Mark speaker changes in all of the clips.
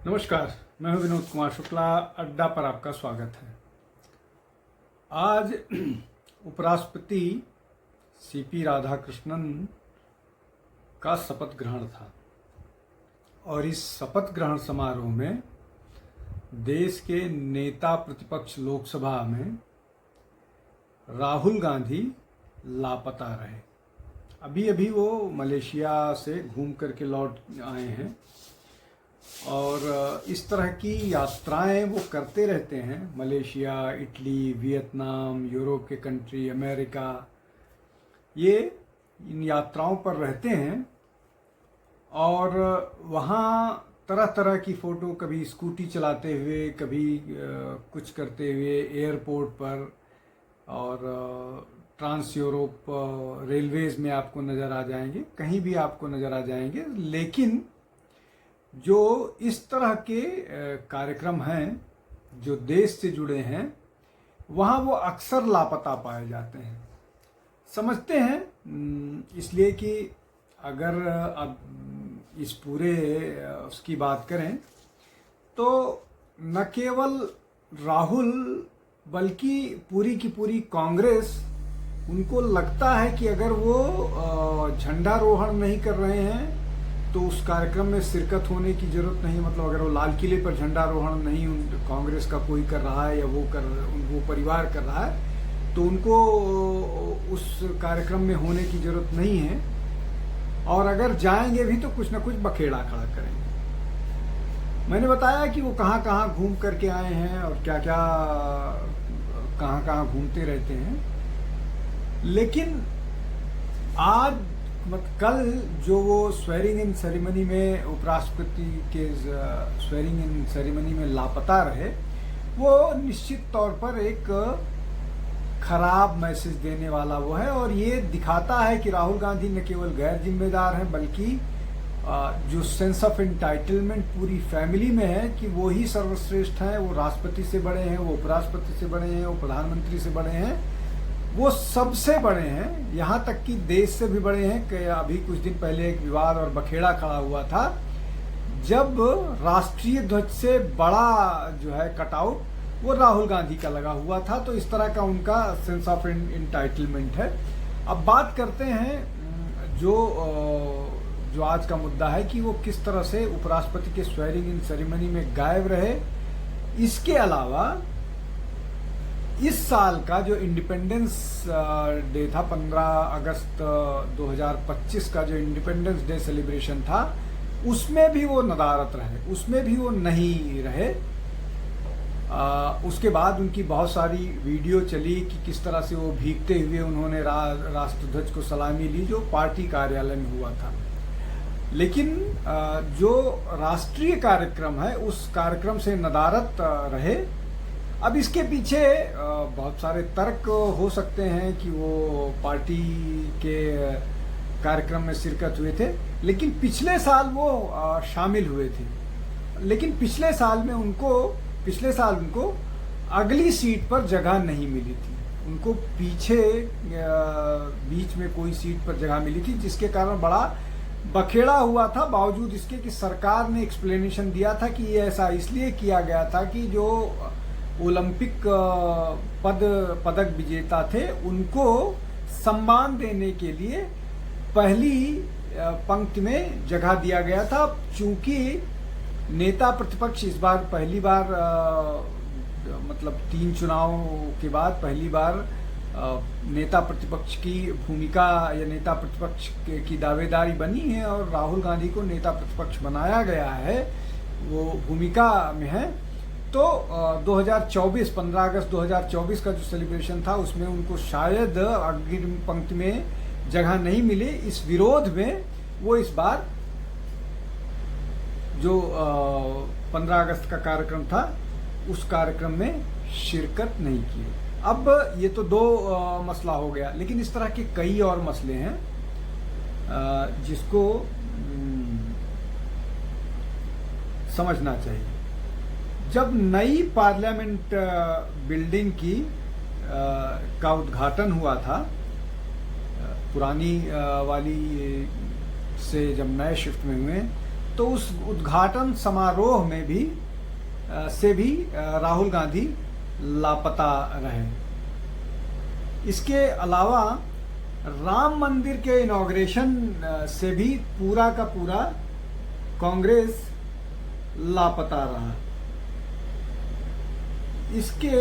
Speaker 1: नमस्कार, मैं हूं विनोद कुमार शुक्ला। अड्डा पर आपका स्वागत है। आज उपराष्ट्रपति सीपी राधाकृष्णन का शपथ ग्रहण था और इस शपथ ग्रहण समारोह में देश के नेता प्रतिपक्ष लोकसभा में राहुल गांधी लापता रहे। अभी अभी वो मलेशिया से घूम करके लौट आए हैं और इस तरह की यात्राएं वो करते रहते हैं। मलेशिया, इटली, वियतनाम, यूरोप के कंट्री, अमेरिका, ये इन यात्राओं पर रहते हैं और वहाँ तरह तरह की फ़ोटो, कभी स्कूटी चलाते हुए, कभी कुछ करते हुए एयरपोर्ट पर और ट्रांस यूरोप रेलवेज़ में आपको नज़र आ जाएंगे, कहीं भी आपको नज़र आ जाएंगे। लेकिन जो इस तरह के कार्यक्रम हैं जो देश से जुड़े हैं, वहाँ वो अक्सर लापता पाए जाते हैं। समझते हैं इसलिए कि अगर अब इस पूरे उसकी बात करें तो न केवल राहुल बल्कि पूरी की पूरी कांग्रेस, उनको लगता है कि अगर वो झंडारोहण नहीं कर रहे हैं तो उस कार्यक्रम में शिरकत होने की जरूरत नहीं। मतलब अगर वो लाल किले पर झंडारोहण नहीं कांग्रेस का कोई कर रहा है या वो परिवार कर रहा है तो उनको उस कार्यक्रम में होने की जरूरत नहीं है, और अगर जाएंगे भी तो कुछ ना कुछ बखेड़ा खड़ा करेंगे। मैंने बताया कि वो कहाँ कहाँ घूम करके आए हैं और क्या क्या कहाँ कहाँ घूमते रहते हैं। लेकिन आज कल जो वो स्वेरिंग इन सेरेमनी में, उपराष्ट्रपति के स्वेरिंग इन सेरेमनी में लापता रहे, वो निश्चित तौर पर एक खराब मैसेज देने वाला वो है। और ये दिखाता है कि राहुल गांधी न केवल गैर जिम्मेदार हैं बल्कि जो सेंस ऑफ एंटाइटलमेंट पूरी फैमिली में है कि वो ही सर्वश्रेष्ठ हैं, वो राष्ट्रपति से बड़े हैं, वो उपराष्ट्रपति से बड़े हैं, वो प्रधानमंत्री से बड़े हैं, वो सबसे बड़े हैं, यहाँ तक कि देश से भी बड़े हैं। कि अभी कुछ दिन पहले एक विवाद और बखेड़ा खड़ा हुआ था जब राष्ट्रीय ध्वज से बड़ा जो है कटआउट वो राहुल गांधी का लगा हुआ था। तो इस तरह का उनका सेंस ऑफ एंटाइटलमेंट है। अब बात करते हैं जो आज का मुद्दा है कि वो किस तरह से उपराष्ट्रपति के स्वेरिंग इन सेरेमनी में गायब रहे। इसके अलावा इस साल का जो इंडिपेंडेंस डे था, 15 अगस्त 2025 का जो इंडिपेंडेंस डे सेलिब्रेशन था, उसमें भी वो नदारत रहे, उसमें भी वो नहीं रहे। उसके बाद उनकी बहुत सारी वीडियो चली कि किस तरह से वो भीगते हुए उन्होंने राष्ट्रध्वज को सलामी ली जो पार्टी कार्यालय में हुआ था। लेकिन जो राष्ट्रीय कार्यक्रम है उस कार्यक्रम से नदारत रहे। अब इसके पीछे बहुत सारे तर्क हो सकते हैं कि वो पार्टी के कार्यक्रम में शिरकत हुए थे, लेकिन पिछले साल वो शामिल हुए थे। लेकिन पिछले साल उनको अगली सीट पर जगह नहीं मिली थी। उनको पीछे बीच में कोई सीट पर जगह मिली थी, जिसके कारण बड़ा बखेड़ा हुआ था। बावजूद इसके कि सरकार ने एक्सप्लेनेशन दिया था कि ये ऐसा इसलिए किया गया था कि जो ओलंपिक पदक विजेता थे उनको सम्मान देने के लिए पहली पंक्ति में जगह दिया गया था। चूंकि नेता प्रतिपक्ष इस बार पहली बार मतलब 3 चुनाव के बाद पहली बार नेता प्रतिपक्ष की भूमिका या नेता प्रतिपक्ष की दावेदारी बनी है और राहुल गांधी को नेता प्रतिपक्ष बनाया गया है, वो भूमिका में है। तो 2024 15 अगस्त 2024 का जो सेलिब्रेशन था उसमें उनको शायद अग्रिम पंक्ति में जगह नहीं मिली। इस विरोध में वो इस बार जो 15 अगस्त का कार्यक्रम था उस कार्यक्रम में शिरकत नहीं की। अब ये तो 2 मसला हो गया, लेकिन इस तरह के कई और मसले हैं जिसको समझना चाहिए। जब नई पार्लियामेंट बिल्डिंग का उद्घाटन हुआ था, पुरानी वाली से जब नए शिफ्ट में हुए तो उस उद्घाटन समारोह में भी से भी राहुल गांधी लापता रहे। इसके अलावा राम मंदिर के इनॉग्रेशन से भी पूरा का पूरा कांग्रेस लापता रहा। इसके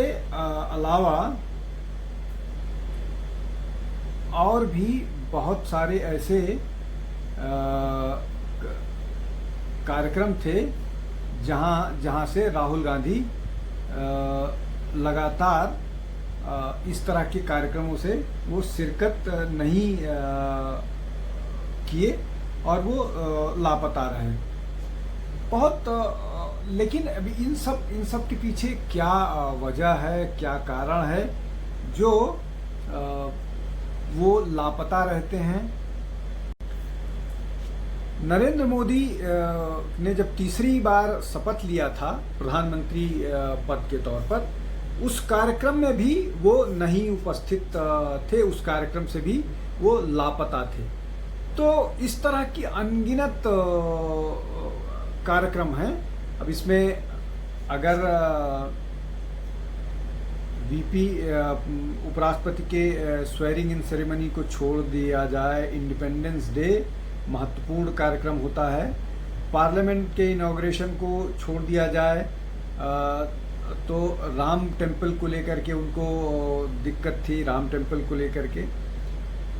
Speaker 1: अलावा और भी बहुत सारे ऐसे कार्यक्रम थे जहां से राहुल गांधी लगातार इस तरह के कार्यक्रमों से वो शिरकत नहीं किए और वो लापता रहे। लेकिन अभी इन सब के पीछे क्या वजह है, क्या कारण है जो वो लापता रहते हैं। नरेंद्र मोदी ने जब तीसरी बार शपथ लिया था प्रधानमंत्री पद के तौर पर, उस कार्यक्रम में भी वो नहीं उपस्थित थे, उस कार्यक्रम से भी वो लापता थे। तो इस तरह की अनगिनत कार्यक्रम हैं। अब इसमें अगर वीपी उपराष्ट्रपति के स्वेरिंग इन सेरेमनी को छोड़ दिया जाए, इंडिपेंडेंस डे महत्वपूर्ण कार्यक्रम होता है, पार्लियामेंट के इनॉग्रेशन को छोड़ दिया जाए, तो राम टेम्पल को लेकर के उनको दिक्कत थी, राम टेम्पल को लेकर के,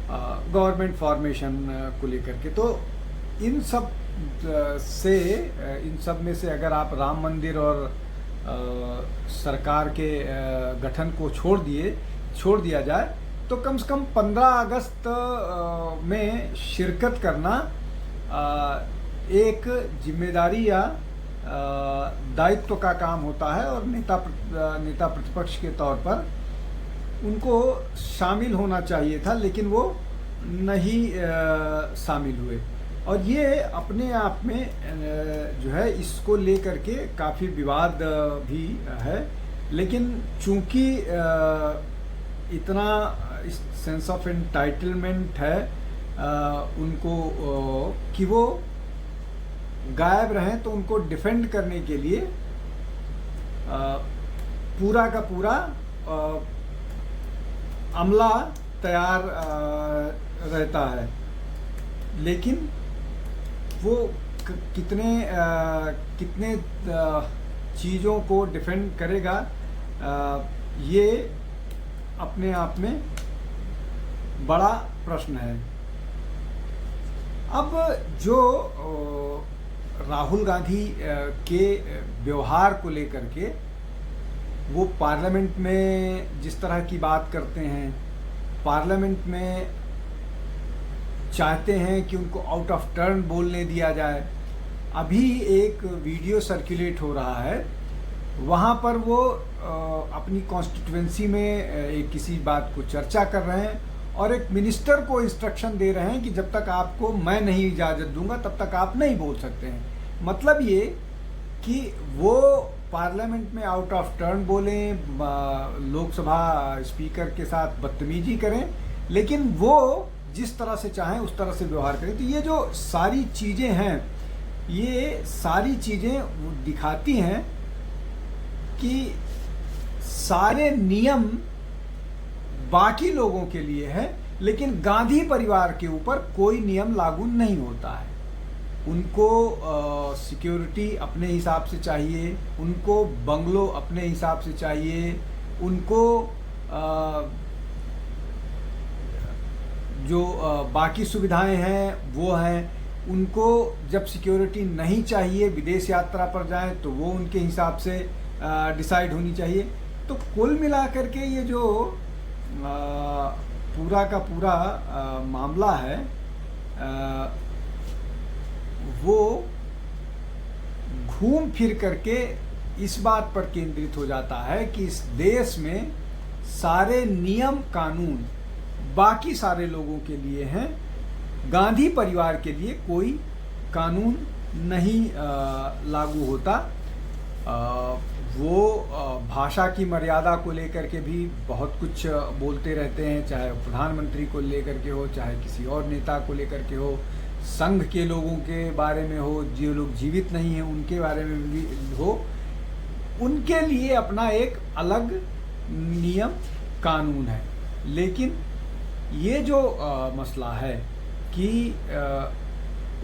Speaker 1: गवर्नमेंट फॉर्मेशन को लेकर के, तो इन सब में से अगर आप राम मंदिर और सरकार के गठन को छोड़ दिया जाए तो कम से कम 15 अगस्त में शिरकत करना एक जिम्मेदारी या दायित्व का काम होता है और नेता प्रतिपक्ष के तौर पर उनको शामिल होना चाहिए था, लेकिन वो नहीं शामिल हुए। और ये अपने आप में जो है इसको लेकर के काफ़ी विवाद भी है, लेकिन चूंकि इतना सेंस ऑफ एंटाइटलमेंट है उनको कि वो गायब रहें, तो उनको डिफेंड करने के लिए पूरा का पूरा अमला तैयार रहता है। लेकिन वो कितने चीज़ों को डिफेंड करेगा, ये अपने आप में बड़ा प्रश्न है। अब जो राहुल गांधी के व्यवहार को लेकर के वो पार्लियामेंट में जिस तरह की बात करते हैं, पार्लियामेंट में चाहते हैं कि उनको आउट ऑफ टर्न बोलने दिया जाए। अभी एक वीडियो सर्कुलेट हो रहा है, वहाँ पर वो अपनी कॉन्स्टिट्यूएंसी में एक किसी बात को चर्चा कर रहे हैं और एक मिनिस्टर को इंस्ट्रक्शन दे रहे हैं कि जब तक आपको मैं नहीं इजाज़त दूंगा तब तक आप नहीं बोल सकते हैं। मतलब ये कि वो पार्लियामेंट में आउट ऑफ टर्न बोलें, लोकसभा स्पीकर के साथ बदतमीजी करें, लेकिन वो जिस तरह से चाहें उस तरह से व्यवहार करें। तो ये जो सारी चीज़ें हैं, ये सारी चीज़ें दिखाती हैं कि सारे नियम बाकी लोगों के लिए है, लेकिन गांधी परिवार के ऊपर कोई नियम लागू नहीं होता है। उनको सिक्योरिटी अपने हिसाब से चाहिए, उनको बंगलो अपने हिसाब से चाहिए, उनको जो बाकी सुविधाएं हैं वो हैं। उनको जब सिक्योरिटी नहीं चाहिए, विदेश यात्रा पर जाएं तो वो उनके हिसाब से डिसाइड होनी चाहिए। तो कुल मिलाकर के ये जो पूरा का पूरा मामला है वो घूम फिर करके इस बात पर केंद्रित हो जाता है कि इस देश में सारे नियम कानून बाकी सारे लोगों के लिए हैं, गांधी परिवार के लिए कोई कानून नहीं लागू होता। वो भाषा की मर्यादा को लेकर के भी बहुत कुछ बोलते रहते हैं, चाहे प्रधानमंत्री को लेकर के हो, चाहे किसी और नेता को लेकर के हो, संघ के लोगों के बारे में हो, जो लोग जीवित नहीं हैं उनके बारे में भी हो, उनके लिए अपना एक अलग नियम कानून है। लेकिन ये जो मसला है कि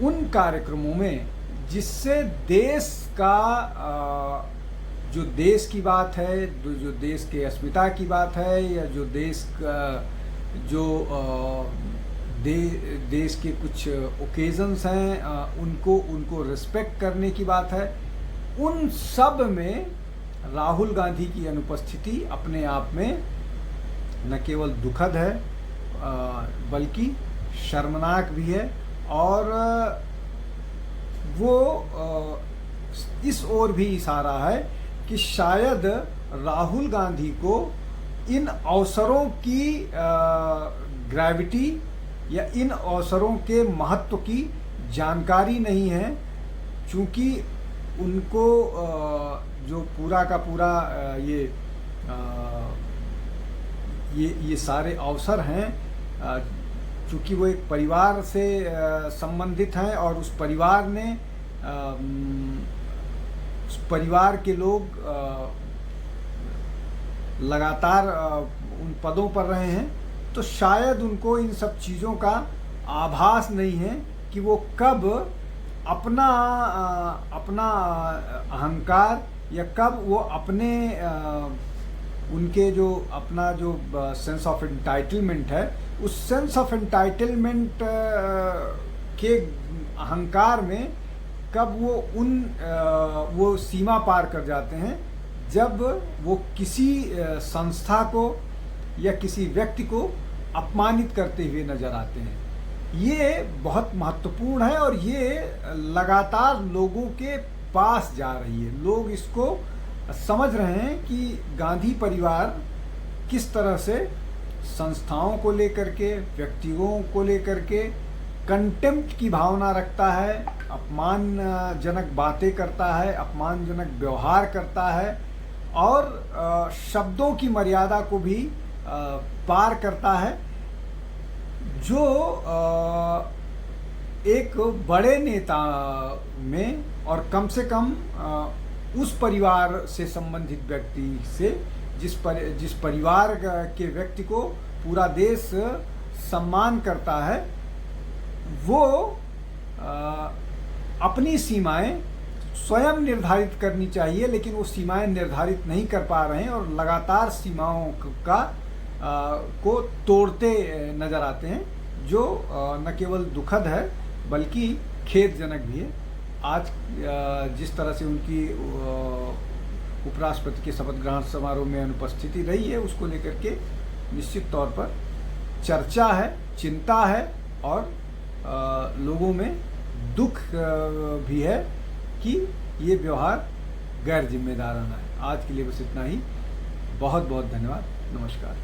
Speaker 1: उन कार्यक्रमों में जिससे देश का जो देश की बात है, जो देश के अस्मिता की बात है, या जो देश का जो देश के कुछ ओकेजन्स हैं उनको रिस्पेक्ट करने की बात है, उन सब में राहुल गांधी की अनुपस्थिति अपने आप में न केवल दुखद है बल्कि शर्मनाक भी है। और वो इस ओर भी इशारा है कि शायद राहुल गांधी को इन अवसरों की ग्रेविटी या इन अवसरों के महत्व की जानकारी नहीं है, चूँकि उनको जो पूरा का पूरा ये सारे अवसर हैं, चूँकि वो एक परिवार से संबंधित हैं और उस परिवार ने उस परिवार के लोग लगातार उन पदों पर रहे हैं, तो शायद उनको इन सब चीज़ों का आभास नहीं है कि वो कब अपना अहंकार या कब वो अपने उनके जो अपना जो सेंस ऑफ एंटाइटलमेंट है, उस सेंस ऑफ एंटाइटलमेंट के अहंकार में कब वो सीमा पार कर जाते हैं जब वो किसी संस्था को या किसी व्यक्ति को अपमानित करते हुए नजर आते हैं। ये बहुत महत्वपूर्ण है और ये लगातार लोगों के पास जा रही है। लोग इसको समझ रहे हैं कि गांधी परिवार किस तरह से संस्थाओं को लेकर के, व्यक्तियों को लेकर के कंटेम्प्ट की भावना रखता है, अपमानजनक बातें करता है, अपमानजनक व्यवहार करता है और शब्दों की मर्यादा को भी पार करता है, जो एक बड़े नेता में और कम से कम उस परिवार से संबंधित व्यक्ति से जिस परिवार के व्यक्ति को पूरा देश सम्मान करता है, वो अपनी सीमाएं स्वयं निर्धारित करनी चाहिए, लेकिन वो सीमाएं निर्धारित नहीं कर पा रहे हैं और लगातार सीमाओं को तोड़ते नजर आते हैं, जो न केवल दुखद है बल्कि खेदजनक भी है। आज जिस तरह से उनकी उपराष्ट्रपति के शपथ ग्रहण समारोह में अनुपस्थिति रही है, उसको लेकर के निश्चित तौर पर चर्चा है, चिंता है और लोगों में दुख भी है कि ये व्यवहार गैर जिम्मेदाराना है। आज के लिए बस इतना ही। बहुत बहुत धन्यवाद। नमस्कार।